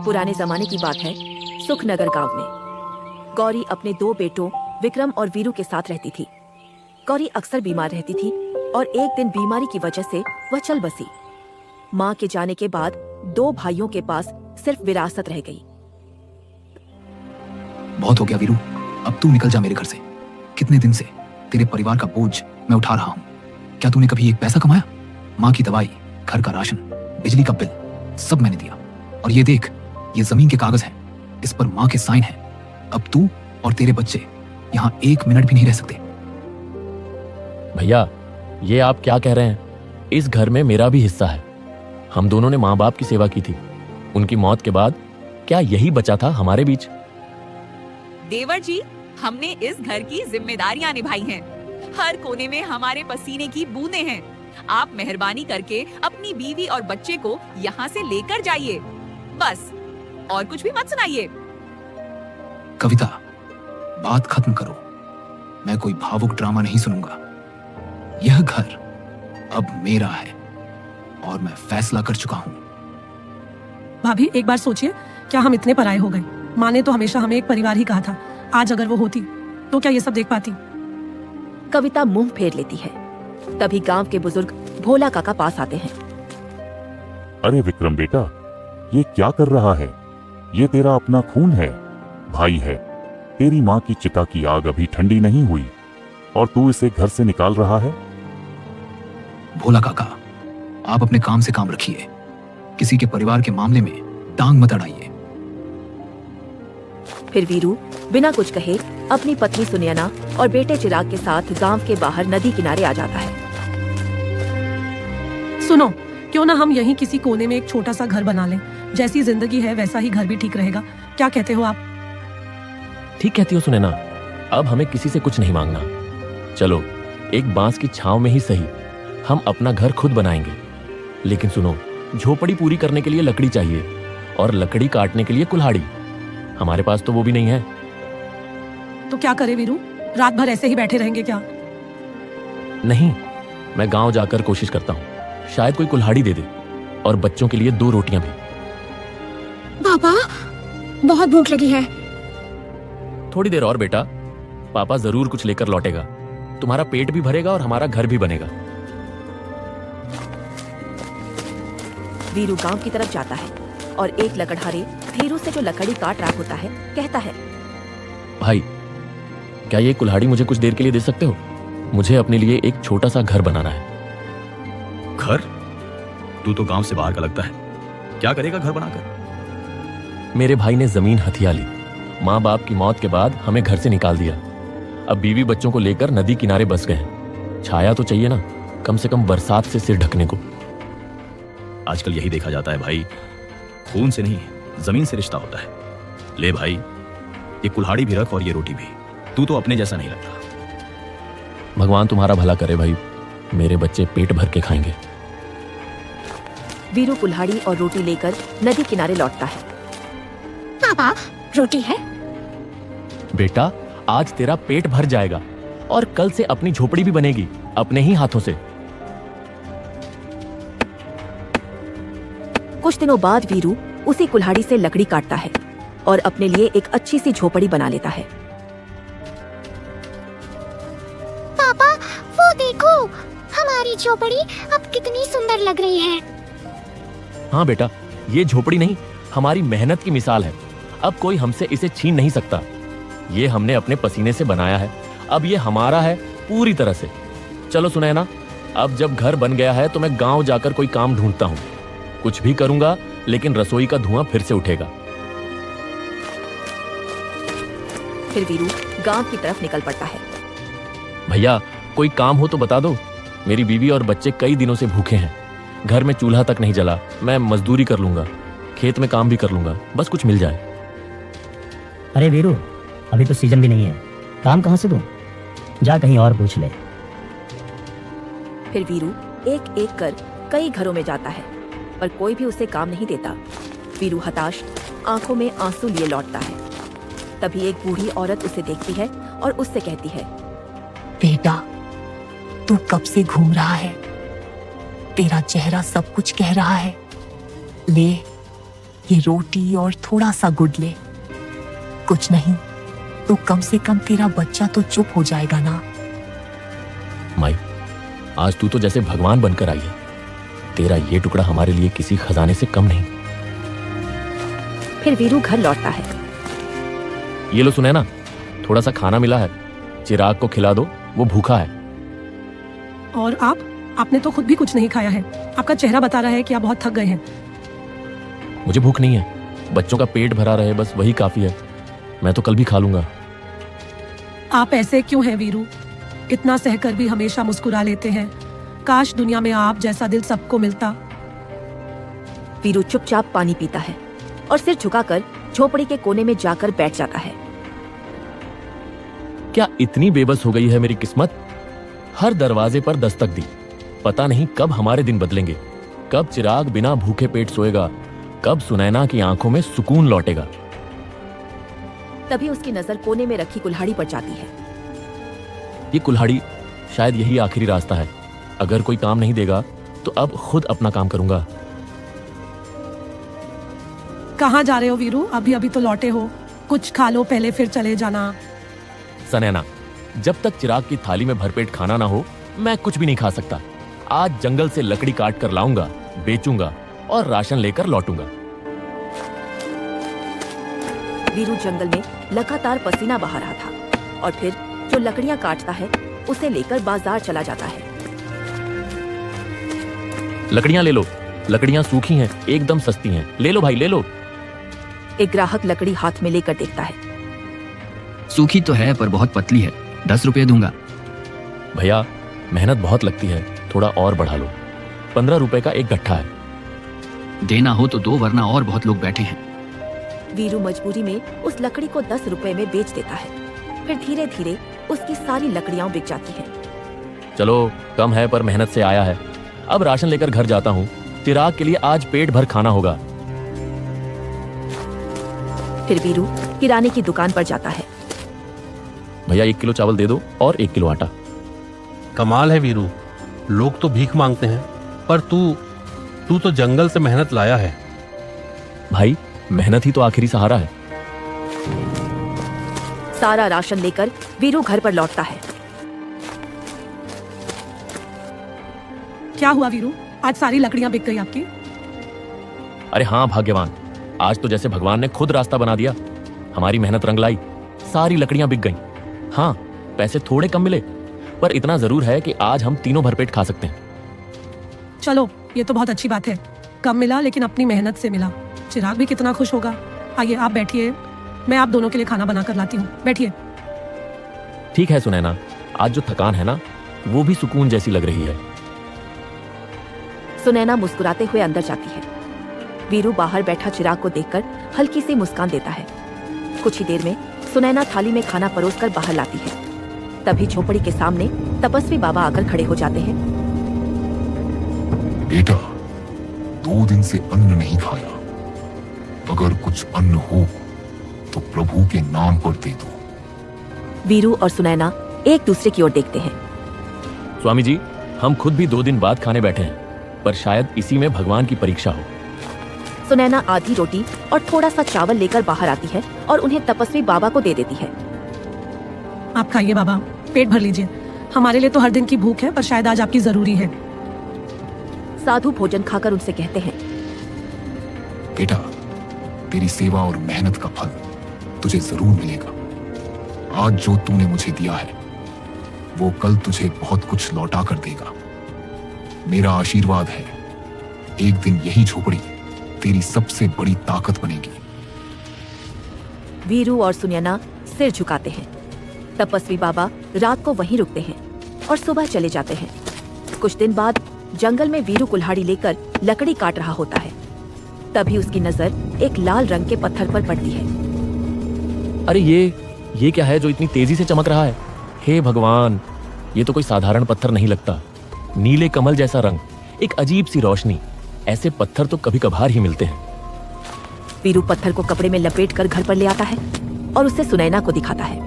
पुराने जमाने की बात है। सुखनगर गांव में गौरी अपने 2 बेटों विक्रम और वीरू के साथ रहती थी। गौरी अक्सर बीमार रहती थी और एक दिन बीमारी की वजह से वह चल बसी। मां के जाने के बाद 2 भाइयों के पास सिर्फ विरासत रह गई। बहुत हो गया वीरू, अब तू निकल जा मेरे घर से। कितने दिन से तेरे परिवार का बोझ मैं उठा रहा हूँ। क्या तूने कभी एक पैसा कमाया? माँ की दवाई, घर का राशन, बिजली का बिल सब मैंने दिया। और ये देख, ये जमीन के कागज हैं, इस पर माँ के साइन हैं। अब तू और तेरे बच्चे यहाँ 1 मिनट भी नहीं रह सकते। भैया, ये आप क्या कह रहे हैं? इस घर में मेरा भी हिस्सा है। हम दोनों ने माँ बाप की सेवा की थी। उनकी मौत के बाद क्या यही बचा था हमारे बीच? देवर जी, हमने इस घर की जिम्मेदारियां निभाई हैं। हर कोने में हमारे पसीने की बूंदें हैं। आप मेहरबानी करके अपनी बीवी और बच्चे को यहाँ से लेकर जाइए, बस। और कुछ भी मत सुनाइए। कविता, बात खत्म करो। मैं कोई भावुक ड्रामा नहीं सुनूंगा। यह घर अब मेरा है और मैं फैसला कर चुका हूँ। भाभी, एक बार सोचिए, क्या हम इतने पराये हो गए? माँ ने तो हमेशा हमें एक परिवार ही कहा था। आज अगर वो होती तो क्या ये सब देख पाती? कविता मुंह फेर लेती है। तभी गांव के बुजुर्ग भोला काका पास आते हैं। अरे विक्रम बेटा, ये क्या कर रहा है? ये तेरा अपना खून है, भाई है। तेरी माँ की चिता की आग अभी ठंडी नहीं हुई और तू इसे घर से निकाल रहा है? भोला काका, आप अपने काम से काम रखिए। किसी के परिवार के मामले में टांग मत अड़ाइए। फिर वीरू बिना कुछ कहे अपनी पत्नी सुनैना और बेटे चिराग के साथ गांव के बाहर नदी किनारे आ जाता है। सुनो, क्यों ना हम यहीं किसी कोने में एक छोटा सा घर बना लें। जैसी जिंदगी है वैसा ही घर भी ठीक रहेगा। क्या कहते हो आप? ठीक कहती हो सुनैना। अब हमें किसी से कुछ नहीं मांगना। चलो, एक बांस की छांव में ही सही हम अपना घर खुद बनाएंगे। लेकिन सुनो, झोपड़ी पूरी करने के लिए लकड़ी चाहिए और लकड़ी काटने के लिए कुल्हाड़ी। हमारे पास तो वो भी नहीं है। तो क्या करे वीरू? रात भर ऐसे ही बैठे रहेंगे क्या? नहीं, मैं गांव जाकर कोशिश करता हूँ। शायद कोई कुल्हाड़ी दे दे और बच्चों के लिए 2 रोटियां भी। पापा, बहुत भूख लगी है। थोड़ी देर और बेटा, पापा जरूर कुछ लेकर लौटेगा। तुम्हारा पेट भी भरेगा और हमारा घर भी बनेगा। वीरू गांव की तरफ जाता है और एक लकड़हारे धीरू से जो लकड़ी काट रहा होता है कहता है, भाई, क्या ये कुल्हाड़ी मुझे कुछ देर के लिए दे सकते हो? मुझे अपने लिए एक छोटा सा घर बनाना है। घर? तू तो गांव से बाहर का लगता है। क्या करेगा घर बनाकर? मेरे भाई ने जमीन हथिया ली। माँ बाप की मौत के बाद हमें घर से निकाल दिया। अब बीवी बच्चों को लेकर नदी किनारे बस गए हैं। छाया तो चाहिए ना, कम से कम बरसात से सिर ढकने को। आजकल यही देखा जाता है भाई, खून से नहीं जमीन से रिश्ता होता है। ले भाई, ये कुल्हाड़ी भी रख और ये रोटी भी। तू तो अपने जैसा नहीं लगता। भगवान तुम्हारा भला करे भाई, मेरे बच्चे पेट भर के खाएंगे। वीरू कुल्हाड़ी और रोटी लेकर नदी किनारे लौटता है। पापा, रोटी है? बेटा, आज तेरा पेट भर जाएगा और कल से अपनी झोपड़ी भी बनेगी अपने ही हाथों से। कुछ दिनों बाद वीरू उसी कुल्हाड़ी से लकड़ी काटता है और अपने लिए एक अच्छी सी झोपड़ी बना लेता है। पापा, वो देखो, हमारी झोपड़ी अब कितनी सुंदर लग रही है। हाँ बेटा, ये झोपड़ी नहीं, हमारी मेहनत की मिसाल है। अब कोई हमसे इसे छीन नहीं सकता। ये हमने अपने पसीने से बनाया है। अब ये हमारा है पूरी तरह से। चलो सुनैना, अब जब घर बन गया है तो मैं गांव जाकर कोई काम ढूंढता हूँ। कुछ भी करूंगा, लेकिन रसोई का धुआं फिर से उठेगा। फिर वीरू गांव की तरफ निकल पड़ता है। भैया, कोई काम हो तो बता दो। मेरी बीवी और बच्चे कई दिनों से भूखे हैं। घर में चूल्हा तक नहीं जला। मैं मजदूरी कर लूंगा, खेत में काम भी कर लूंगा, बस कुछ मिल जाए। अरे वीरू, अभी तो सीजन भी नहीं है, काम कहाँ से दूं? जा कहीं और पूछ ले। फिर वीरू एक एक कर कई घरों में जाता है, पर कोई भी उसे काम नहीं देता। वीरू हताश आंखों में आंसू लिए लौटता है। तभी एक बूढ़ी औरत उसे देखती है और उससे कहती है, बेटा, तू कब से घूम रहा है? तेरा चेहरा सब कुछ कह रहा है। ले, ये रोटी और थोड़ा सा गुड़ ले। कुछ नहीं तो कम से कम तेरा बच्चा तो चुप हो जाएगा ना। माई, आज तू तो जैसे भगवान बनकर आई है। तेरा ये टुकड़ा हमारे लिए किसी खजाने से कम नहीं। फिर वीरू घर लौटता है। ये लो सुनैना, थोड़ा सा खाना मिला है, चिराग को खिला दो, वो भूखा है। और आपने तो खुद भी कुछ नहीं खाया है। आपका चेहरा बता रहा है कि आप बहुत थक गए हैं। मुझे भूख नहीं है, बच्चों का पेट भरा रहे बस वही काफी है। मैं तो कल भी खा लूंगा। आप ऐसे क्यों हैं वीरू? इतना सहकर भी हमेशा मुस्कुरा लेते हैं। काश दुनिया में आप जैसा दिल सबको मिलता। वीरू चुपचाप पानी पीता है और सिर झुकाकर झोपड़ी के कोने में जाकर बैठ जाता है। क्या इतनी बेबस हो गई है मेरी किस्मत? हर दरवाजे पर दस्तक दी, पता नहीं कब हमारे दिन बदलेंगे, कब चिराग बिना भूखे पेट सोएगा, कब सुनैना की आंखों में सुकून लौटेगा। तभी उसकी नजर कोने में रखी कुल्हाड़ी पर जाती है। ये कुल्हाड़ी शायद यही आखिरी रास्ता है। अगर कोई काम नहीं देगा तो अब खुद अपना काम करूंगा। कहाँ जा रहे हो वीरू? अभी अभी तो लौटे हो। कुछ खा लो पहले, फिर चले जाना। सनैना, जब तक चिराग की थाली में भरपेट खाना ना हो मैं कुछ भी नहीं खा सकता। आज जंगल से लकड़ी काट कर लाऊंगा, बेचूंगा और राशन लेकर लौटूंगा। वीरू जंगल में लगातार पसीना बहा रहा था और फिर जो लकड़ियां काटता है उसे लेकर बाजार चला जाता है। लकड़ियां ले लो, लकड़ियां सूखी हैं, एकदम सस्ती हैं। ले लो भाई, ले लो। एक ग्राहक लकड़ी हाथ में लेकर देखता है। सूखी तो है पर बहुत पतली है, 10 रुपए दूंगा। भैया, मेहनत बहुत लगती है, थोड़ा और बढ़ा लो। 15 रुपए का एक गट्ठा है। देना हो तो दो, वरना और बहुत लोग बैठे हैं। वीरू मजबूरी में उस लकड़ी को 10 रुपए में बेच देता है। फिर धीरे धीरे उसकी सारी लकड़ियां बिक जाती हैं। चलो, कम है पर मेहनत से आया है। अब राशन लेकर घर जाता हूँ। चिराग के लिए आज पेट भर खाना होगा। फिर वीरू किराने की दुकान पर जाता है। भैया 1 किलो चावल दे दो और 1 किलो आटा। कमाल है वीरू, लोग तो भीख मांगते हैं पर तू तो जंगल से मेहनत लाया है। भाई, मेहनत ही तो आखिरी सहारा है। सारा राशन लेकर वीरू घर पर लौटता है। क्या हुआ वीरू? आज सारी लकड़ियां बिक गई आपकी? अरे हाँ भाग्यवान, आज तो जैसे भगवान ने खुद रास्ता बना दिया। हमारी मेहनत रंग लाई, सारी लकड़ियां बिक गईं। हाँ, पैसे थोड़े कम मिले पर इतना जरूर है कि आज हम तीनों भरपेट खा सकते हैं। चलो, ये तो बहुत अच्छी बात है। कम मिला लेकिन अपनी मेहनत से मिला। चिराग भी कितना खुश होगा। आइए आप बैठिए, मैं आप दोनों के लिए खाना बना कर लाती हूँ। बैठिए। ठीक है सुनैना, आज जो थकान है ना वो भी सुकून जैसी लग रही है। सुनैना मुस्कुराते हुए अंदर जाती है। वीरू बाहर बैठा चिराग को देखकर हल्की सी मुस्कान देता है। कुछ ही देर में सुनैना थाली में खाना परोसकर बाहर लाती है। तभी झोपड़ी के सामने तपस्वी बाबा आकर खड़े हो जाते हैं। बेटा, 2 दिन से अन्न नहीं खाया। अगर कुछ अन्न हो तो प्रभु के नाम पर दे दो। वीरू और सुनैना एक दूसरे की ओर देखते हैं। स्वामी जी, हम खुद भी 2 दिन बाद खाने बैठे हैं, पर शायद इसी में भगवान की परीक्षा हो। सुनैना आधी रोटी और थोड़ा सा चावल लेकर बाहर आती है और उन्हें तपस्वी बाबा को दे देती है। आप खाइए बाबा, पेट भर लीजिए। हमारे लिए तो हर दिन की भूख है, पर शायद आज आपकी जरूरी है। साधु भोजन खाकर उनसे कहते हैं, बेटा, तेरी सेवा और मेहनत का फल तुझे जरूर मिलेगा। आज जो तूने मुझे दिया है वो कल तुझे बहुत कुछ लौटा कर देगा। मेरा आशीर्वाद है, एक दिन यही झोपड़ी तेरी सबसे बड़ी ताकत बनेगी। वीरू और सुनैना सिर झुकाते हैं। तपस्वी बाबा रात को वहीं रुकते हैं और सुबह चले जाते हैं। कुछ दिन बाद जंगल में वीरू कुल्हाड़ी लेकर लकड़ी काट रहा होता है। तभी उसकी नजर एक लाल रंग के पत्थर पर पड़ती है। अरे ये क्या है जो इतनी तेजी से चमक रहा है? हे भगवान, ये तो कोई साधारण पत्थर नहीं लगता। नीले कमल जैसा रंग, एक अजीब सी रोशनी। ऐसे पत्थर तो कभी कभार ही मिलते हैं। वीरू पत्थर को कपड़े में लपेट कर घर पर ले आता है और उसे सुनैना को दिखाता है।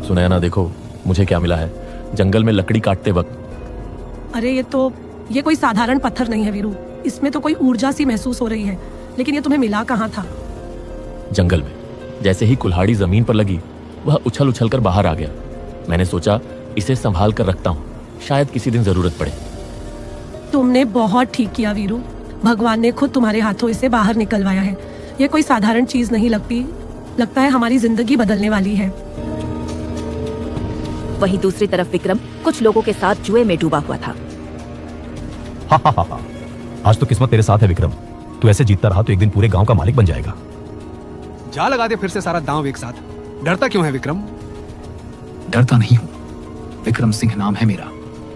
सुनैना, देखो मुझे क्या मिला है जंगल में लकड़ी काटते वक्त। अरे ये कोई साधारण पत्थर नहीं है वीरू, इसमें तो कोई ऊर्जा सी महसूस हो रही है, लेकिन ये तुम्हें मिला कहाँ था? जंगल में। जैसे ही कुल्हाड़ी जमीन पर लगी, वह उछल उछल कर बाहर आ गया। मैंने सोचा इसे संभाल कर रखता हूँ, शायद किसी दिन जरूरत पड़े। तुमने बहुत ठीक किया वीरू, भगवान ने खुद तुम्हारे हाथों इसे बाहर निकलवाया है। ये कोई साधारण चीज नहीं लगता है हमारी जिंदगी बदलने वाली है। वहीं दूसरी तरफ विक्रम कुछ लोगों के साथ जुए में डूबा हुआ था। हा। आज तो किस्मत तेरे साथ है विक्रम। तू ऐसे जीतता रहा तो एक दिन पूरे गांव का मालिक बन जाएगा। जा लगा दे फिर से सारा दांव एक साथ। डरता क्यों है विक्रम? डरता नहीं हूँ, विक्रम सिंह नाम है मेरा।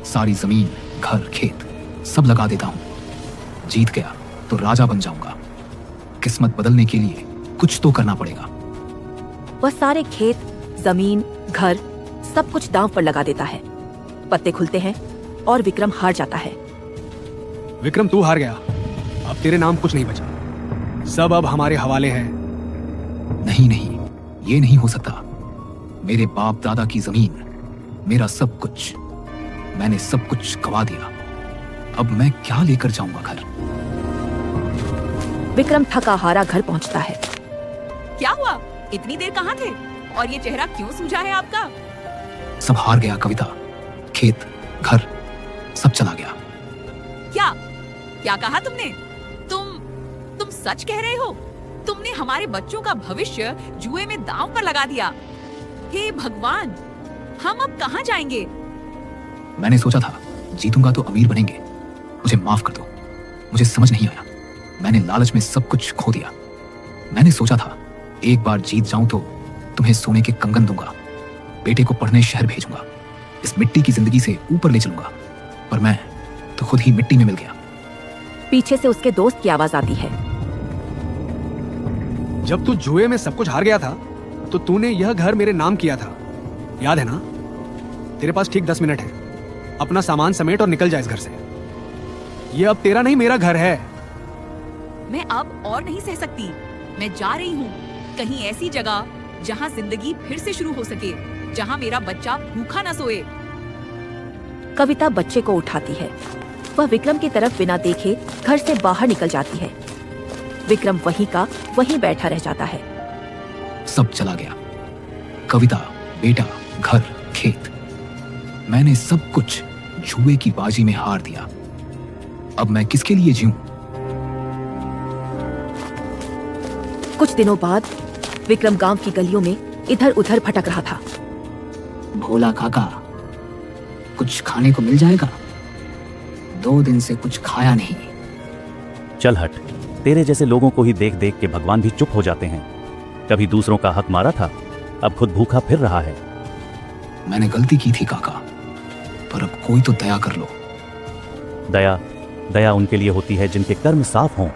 सारी जमीन, घर, खेत सब लगा देता हूँ। जीत गया तो राजा बन जाऊंगा। किस्मत बदलने के लिए कुछ तो करना पड़ेगा। वह सारे खेत, जमीन, घर सब कुछ दांव पर लगा देता है। पत्ते खुलते हैं और विक्रम हार जाता है। विक्रम तू हार गया, अब तेरे नाम कुछ नहीं बचा। सब अब हमारे हवाले है। नहीं, ये नहीं हो सकता। मेरे बाप दादा की जमीन, मेरा सब कुछ, मैंने सब कुछ गवा दिया। अब मैं क्या लेकर जाऊंगा घर? विक्रम थका हारा घर पहुंचता है। क्या हुआ? इतनी देर कहाँ थे? और ये चेहरा क्यों सूझा है आपका? सब हार गया कविता। खेत, घर सब चला गया। क्या कहा तुमने? तुम सच कह रहे हो? तुमने हमारे बच्चों का भविष्य जुए में दांव पर लगा दिया। हे भगवान, हम अब कहाँ जाएंगे? मैंने सोचा था जीतूंगा तो अमीर बनेंगे। मुझे माफ कर दो, मुझे समझ नहीं आया। मैंने लालच में सब कुछ खो दिया। मैंने सोचा था एक बार जीत जाऊं तो तुम्हें सोने के कंगन दूंगा, बेटे को पढ़ने शहर भेजूंगा, इस मिट्टी की जिंदगी से ऊपर ले चलूंगा। पर मैं तो खुद ही मिट्टी में मिल गया। पीछे से उसके दोस्त की आवाज आती है। जब तू जुए में सब कुछ हार गया था तो तूने यह घर मेरे नाम किया था, याद है ना? तेरे पास ठीक 10 मिनट है। अपना सामान समेट और निकल जा इस घर से। ये अब तेरा नहीं, मेरा घर है। मैं अब और नहीं सह सकती। मैं जा रही हूँ कहीं ऐसी जगह जहाँ जिंदगी फिर से शुरू हो सके, जहाँ मेरा बच्चा भूखा न सोए। कविता बच्चे को उठाती है। वह विक्रम की तरफ बिना देखे घर से बाहर निकल जाती है। विक्रम वहीं का वहीं बैठा रह जाता है। सब चला गया, कविता, बेटा, घर, खेत। मैंने सब कुछ जुए की बाजी में हार दिया। अब मैं किसके लिए जीऊं? कुछ दिनों बाद विक्रम गांव की गलियों में इधर उधर भटक रहा था। भोला काका, कुछ खाने को मिल जाएगा? 2 दिन से कुछ खाया नहीं। चल हट, तेरे जैसे लोगों को ही देख देख के भगवान भी चुप हो जाते हैं। कभी दूसरों का हक मारा था, अब खुद भूखा फिर रहा है। मैंने गलती की थी काका, पर अब कोई तो दया कर लो। दया उनके लिए होती है जिनके कर्म साफ हों।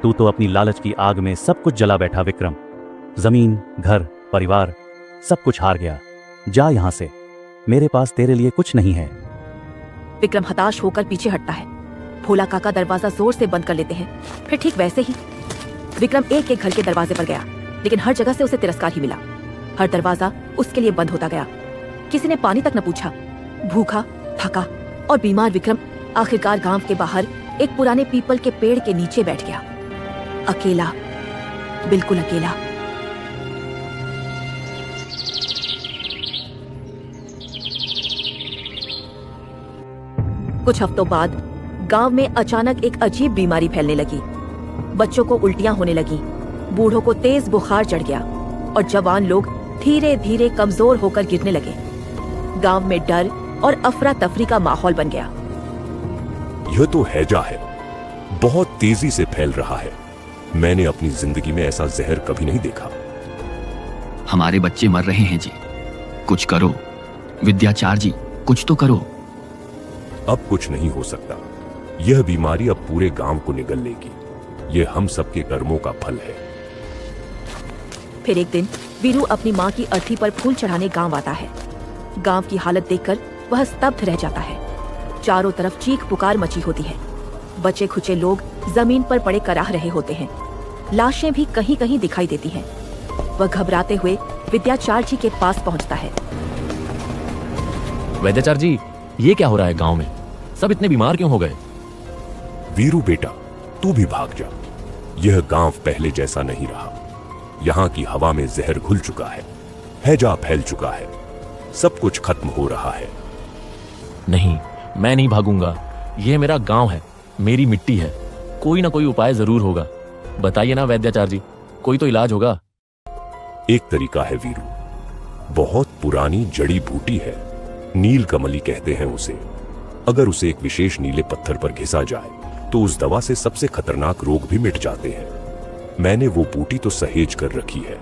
तू तो अपनी लालच की आग में सब कुछ जला बैठा विक्रम। जमीन, घर, परिवार सब कुछ हार गया। जा यहां से, मेरे पास तेरे लिए कुछ नहीं है। विक्रम हताश होकर पीछे हटता है। भोला काका दरवाजा जोर से बंद कर लेते हैं। फिर ठीक वैसे ही विक्रम एक एक घर के दरवाजे पर गया, लेकिन हर जगह से उसे तिरस्कार ही मिला। हर दरवाजा उसके लिए बंद होता गया। किसी ने पानी तक न पूछा। भूखा, थका और बीमार विक्रम आखिरकार गांव के बाहर एक पुराने पीपल के पेड़ के नीचे बैठ गया। अकेला, बिल्कुल अकेला। कुछ हफ्तों बाद गांव में अचानक एक अजीब बीमारी फैलने लगी। बच्चों को उल्टियां होने लगी, बूढ़ों को तेज बुखार चढ़ गया और जवान लोग धीरे धीरे कमजोर होकर गिरने लगे। गांव में डर और अफरा तफरी का माहौल बन गया। यह तो हैजा है, बहुत तेजी से फैल रहा है। मैंने अपनी जिंदगी में ऐसा जहर कभी नहीं देखा। हमारे बच्चे मर रहे हैं जी, कुछ करो। विद्याचार जी, कुछ तो करो। अब कुछ नहीं हो सकता। यह बीमारी अब पूरे गांव को निगल लेगी। यह हम सबके कर्मों का फल है। फिर एक दिन वीरू अपनी माँ की अर्थी पर फूल चढ़ाने गांव आता है। गांव की हालत देखकर वह स्तब्ध रह जाता है। चारों तरफ चीख पुकार मची होती है। बचे खुचे लोग जमीन पर पड़े कराह रहे होते हैं। लाशें भी कहीं कहीं दिखाई देती हैं। वह घबराते हुए विद्याचार जी के पास पहुंचता है। वैद्याचार्य जी, ये क्या हो रहा है गांव में? सब इतने बीमार क्यों हो गए? वीरू बेटा, तू भी भाग जा। यह गांव पहले जैसा नहीं रहा। यहाँ की हवा में जहर घुल चुका है, हैजा फैल चुका है, सब कुछ खत्म हो रहा है। नहीं, मैं नहीं भागूंगा। यह मेरा गांव है, मेरी मिट्टी है। कोई ना कोई उपाय जरूर होगा। बताइए ना वैद्याचार्य जी, कोई तो इलाज होगा। एक तरीका है वीरू, बहुत पुरानी जड़ी बूटी है, नील कमली कहते हैं उसे। अगर उसे एक विशेष नीले पत्थर पर घिसा जाए तो उस दवा से सबसे खतरनाक रोग भी मिट जाते हैं। मैंने वो बूटी तो सहेज कर रखी है,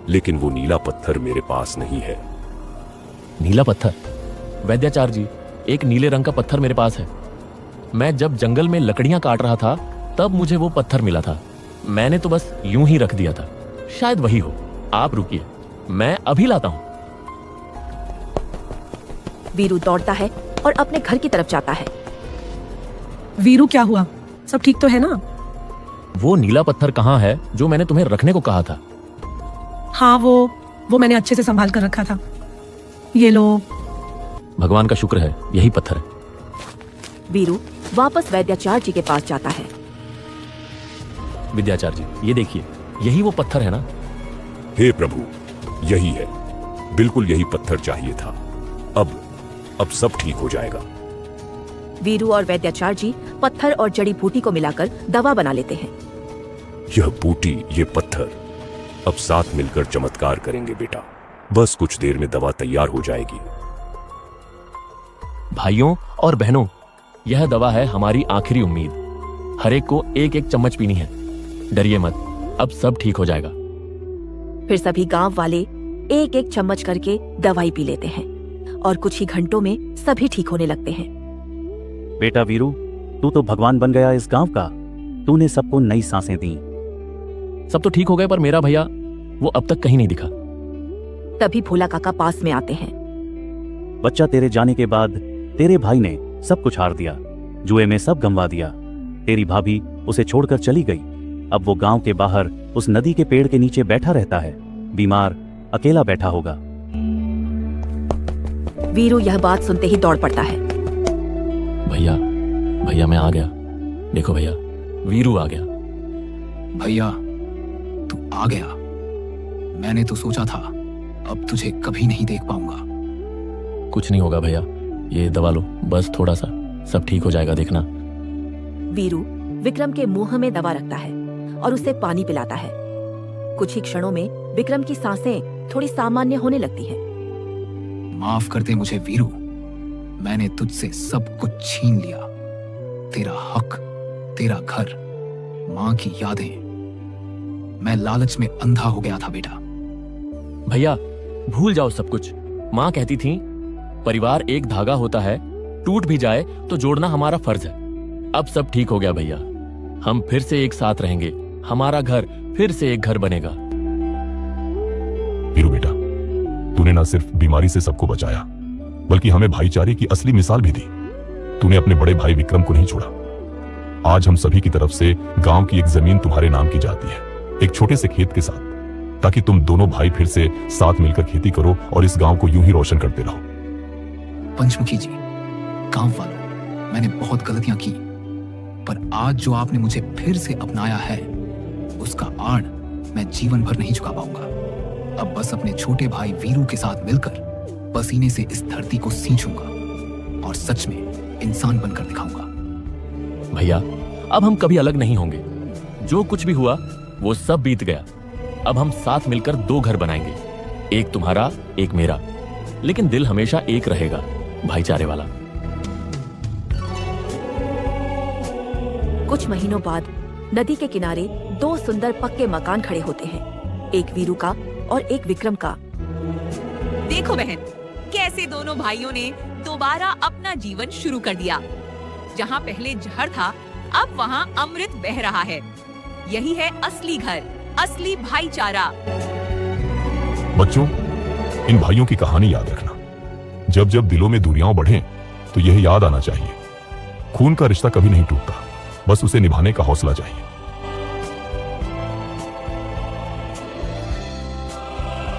लेकिन वो नीला पत्थर मेरे पास नहीं है। नीला पत्थर? वैद्याचार्य जी, एक नीले रंग का पत्थर मेरे पास है। मैं जब जंगल में लकड़ियां काट रहा था तब मुझे वो पत्थर मिला था। मैंने तो बस यूं ही रख दिया था। शायद वही हो। आप रुकिए, मैं अभी लाता हूं। वीरू दौड़ता है और अपने घर की तरफ जाता है। वीरू, क्या हुआ? सब ठीक तो है ना? वो नीला पत्थर कहाँ है जो मैंने तुम्हें रखने को कहा था? हाँ, वो मैंने अच्छे से संभाल कर रखा था। ये लो। भगवान का शुक्र है, यही पत्थर है। वीरू वापस वैद्याचार्य जी के पास जाता है। विद्याचार्य जी, ये देखिए, यही वो पत्थर है ना? हे प्रभु, यही है, बिल्कुल यही पत्थर चाहिए था। अब सब ठीक हो जाएगा। वीरू और वैद्याचार्य जी पत्थर और जड़ी बूटी को मिलाकर दवा बना लेते हैं। यह बूटी, ये पत्थर अब साथ मिलकर चमत्कार करेंगे बेटा। बस कुछ देर में दवा तैयार हो जाएगी। भाइयों और बहनों, यह दवा है हमारी आखिरी उम्मीद। हर एक को एक एक चम्मच पीनी है। डरिए मत, अब सब ठीक हो जाएगा। फिर सभी गांव वाले एक एक चम्मच करके दवाई पी लेते हैं और कुछ ही घंटों में सभी ठीक होने लगते हैं। बेटा वीरू, तू तो भगवान बन गया इस गांव का। तूने सबको नई सांसें दी। सब तो ठीक हो गए, पर मेरा भैया वो अब तक कहीं नहीं दिखा। तभी भोला काका पास में आते हैं। बच्चा, तेरे जाने के बाद तेरे भाई ने सब कुछ हार दिया, जुए में सब गंवा दिया। तेरी भाभी उसे छोड़कर चली गई। अब वो गांव के बाहर उस नदी के पेड़ के नीचे बैठा रहता है, बीमार, अकेला बैठा होगा। वीरू यह बात सुनते ही दौड़ पड़ता है। भैया मैं आ गया। देखो भैया, वीरू आ गया। भैया, तू आ गया। मैंने तो सोचा था अब तुझे कभी नहीं देख पाऊंगा। कुछ नहीं होगा भैया, ये दवा लो, बस थोड़ा सा, सब ठीक हो जाएगा, देखना। वीरू विक्रम के मुंह में दवा रखता है और उसे पानी पिलाता है। कुछ ही क्षणों में विक्रम की सांसें थोड़ी सामान्य होने लगती हैं। माफ कर दे मुझे वीरू, मैंने तुझसे सब कुछ छीन लिया। तेरा हक, तेरा घर, माँ की यादें। मैं लालच में अंधा हो गया था बेटा। भैया भूल जाओ सब कुछ। माँ कहती थी, परिवार एक धागा होता है, टूट भी जाए तो जोड़ना हमारा फर्ज है। अब सब ठीक हो गया भैया, हम फिर से एक साथ रहेंगे। हमारा घर फिर से एक घर बनेगा। वीरू बेटा, तूने ना सिर्फ बीमारी से सबको बचाया, बल्कि हमें भाईचारे की असली मिसाल भी दी। तूने अपने बड़े भाई विक्रम को नहीं छोड़ा। आज हम सभी की तरफ से गांव की एक जमीन तुम्हारे नाम की जाती है, एक छोटे से खेत के साथ, ताकि तुम दोनों भाई फिर से साथ मिलकर खेती करो और इस गांव को यूं ही रोशन करते रहो। पंचमुखी जी, गांव वालों, मैंने बहुत गलतियां की, पर आज जो आपने मुझे फिर से अपनाया है, उसका आड़ मैं जीवन भर नहीं चुका पाऊंगा। अब बस अपने छोटे भाई वीरू के साथ मिलकर पसीने से इस धरती को सींचूंगा और सच में इंसान बनकर दिखाऊंगा। भैया, अब हम कभी अलग नहीं होंगे। जो कुछ भी हुआ वो सब बीत गया। अब हम साथ मिलकर दो घर बनाएंगे, एक तुम्हारा, एक मेरा, लेकिन दिल हमेशा एक रहेगा, भाईचारे वाला। कुछ महीनों बाद नदी के किनारे दो सुंदर पक्के मकान खड़े होते हैं, एक वीरू का और एक विक्रम का। देखो बहन, कैसे दोनों भाइयों ने दोबारा अपना जीवन शुरू कर दिया। जहाँ पहले जहर था, अब वहाँ अमृत बह रहा है। यही है असली घर, असली भाईचारा। बच्चों, इन भाइयों की कहानी याद रखना। जब जब दिलों में दूरियां बढ़ें, तो यह याद आना चाहिए, खून का रिश्ता कभी नहीं टूटता, बस उसे निभाने का हौसला चाहिए।